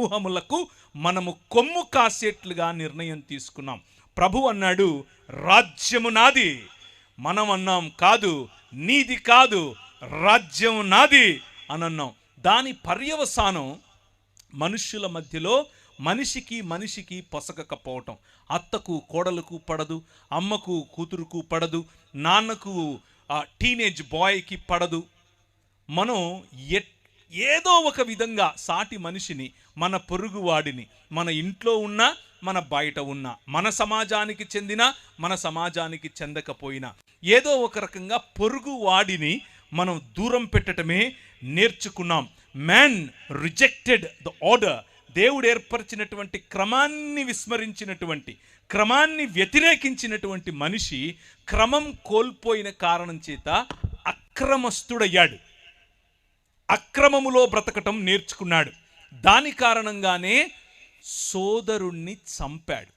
సమూహములకు మనము కొమ్ము కాసేట్లుగా నిర్ణయం తీసుకున్నాం. ప్రభు అన్నాడు, రాజ్యము నాది. మనం అన్నాం, కాదు, నీది కాదు, రాజ్యము నాది అని అన్నాం. దాని పర్యవసానం మనుష్యుల మధ్యలో మనిషికి పొసగకపోవటం. అత్తకు కోడలకు పడదు, అమ్మకు కూతురుకు పడదు, నాన్నకు టీనేజ్ బాయ్కి పడదు. మనం ఏదో ఒక విధంగా సాటి మనిషిని, మన పొరుగువాడిని, మన ఇంట్లో ఉన్నా మన బయట ఉన్నా, మన సమాజానికి చెందినా మన సమాజానికి చెందకపోయినా, ఏదో ఒక రకంగా పొరుగువాడిని మనం దూరం పెట్టడమే నేర్చుకున్నాం. Man rejected the order. దేవుడు ఏర్పరిచినటువంటి క్రమాన్ని విస్మరించినటువంటి, క్రమాన్ని వ్యతిరేకించినటువంటి మనిషి క్రమం కోల్పోయిన కారణం చేత అక్రమస్తుడయ్యాడు. అక్రమములో బ్రతకటం నేర్చుకున్నాడు. దాని కారణంగానే సోదరుణ్ణి చంపాడు.